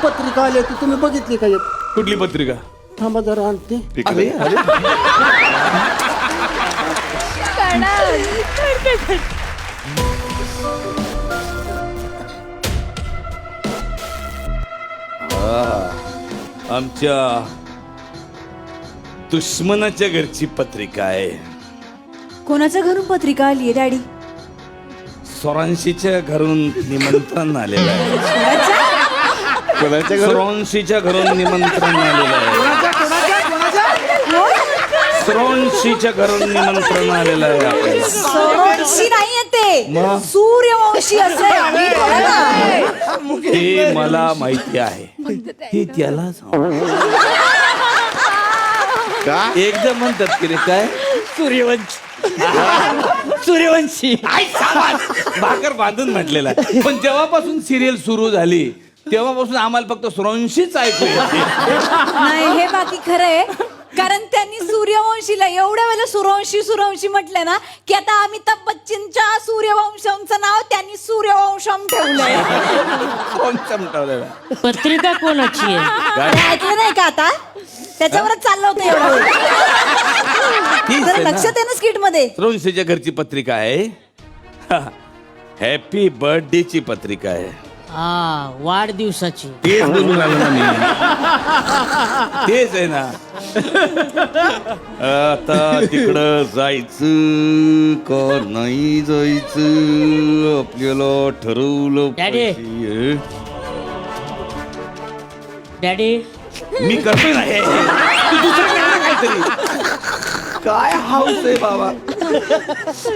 पत्रिका आली होती, तुम्ही बघितली का? एक कुठली पत्रिका? थांबा जरा आणते. अरे अरे आमच्या दुश्मनाच्या घरची पत्रिका आहे. कोणाच्या घरून पत्रिका आली आहे डॅडी? सोरांशीच्या घरून निमंत्रण आलेलं आहे. कोणाच्या घरून? सोरांशीच्या घरून निमंत्रण आलेलं आहे. सोरांशीच्या घरून निमंत्रण आलेलं आहे आपल्याला. सोरवंशी नाहीये ते, मग? सूर्यवंशी असं नीट बोला ना. हे मला माहिती आहे. हे त्याला सांग. का? एकदम म्हणतात की रे काय सूर्यवंशी सूर्यवंशी भाकर बांधून म्हटलेला आहे. पण जेव्हापासून सिरियल सुरू झाली तेव्हापासून आम्हाला फक्त सूर्यवंशीच ऐकू येते. नाही, हे बाकी खरं आहे. कारण त्यांनी सूर्यवंशीला एवढ्या वेळेला सूर्यवंशी म्हटलंय ना की आता अमिताभ बच्चनच्या सूर्यवंशमचं नाव त्यांनी सूर्यवंशम ठेवलंय. पत्रिका कोणाची आहे? हे ऐकलं नाही का आता? त्याच्यावरच चाललं होतं एवढं वेळ. तीच जरा आहे ना. लक्षात आहे ना स्किट मध्ये. सूर्यवंशीच्या घरची पत्रिका आहे. हॅपी बर्थडे ची पत्रिका आहे. हा, वाढदिवसाची. तेच बोलून आलो ना मी. तेच आहे ना. आता तिकडं जायचं का नाही जायचं आपल्याला ठरवलं डॅडी. पाहिजे. डॅडी, मी करतोय ना हे. तू दुसरं कर ना काहीतरी. काय हाऊस आहे बाबा.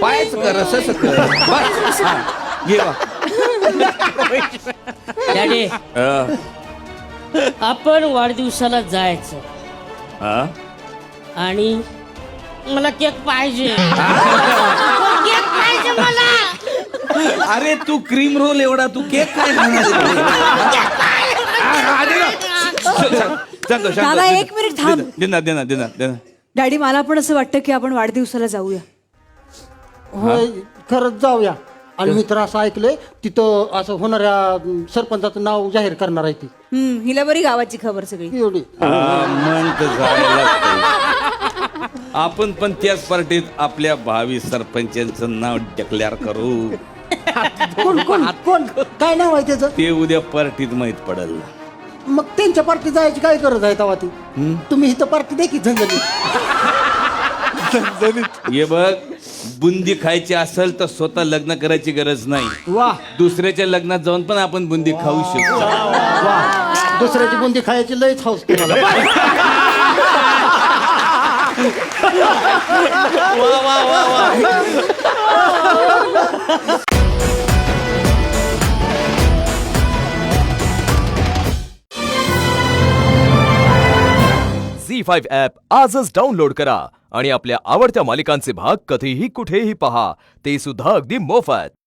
पायच कर असं कर. बस. हा, घे बा. डॅडी, आपण वाढदिवसाला जायचं हा? आणि मला केक पाहिजे. केक पाहिजे मला. अरे तू क्रीम रोल एवढा तू केक काय दादा, एक मिनिट थांब. देना. डॅडी, मला पण असं वाटतं की आपण वाढदिवसाला जाऊया. होय, खरंच जाऊया. आणि मी तर असं ऐकलंय तिथं असं होणाऱ्या सरपंचाचं नाव जाहीर करणार आहे ती. हिला बरी गावाची खबर सगळी. एवढी आपण पण त्याच पार्टीत आपल्या भावी सरपंचांचं नाव डिक्लेअर करू. कोण काय नाव आहे त्याचं? ते उद्या पार्टीत माहित पडल. मग त्यांच्या पार्टीत जायची काय गरज आहे तेव्हा ती? तुम्ही इथं पार्टी दे की झंझणी. ये बघ, बुंदी खायची असेल तर स्वतः लग्न करायची गरज नाही. वाह दुसऱ्याच्या लग्नात जाऊन पण आपण बुंदी खाऊ शकतो. वाह, दुसऱ्याची बुंदी खायची लयच हौस तुम्हाला. झी5 ॲप आजच डाउनलोड करा आणि आपल्या आवडत्या मालिकांचे भाग कधीही कुठेही पहा, ते सुद्धा अगदी मोफत.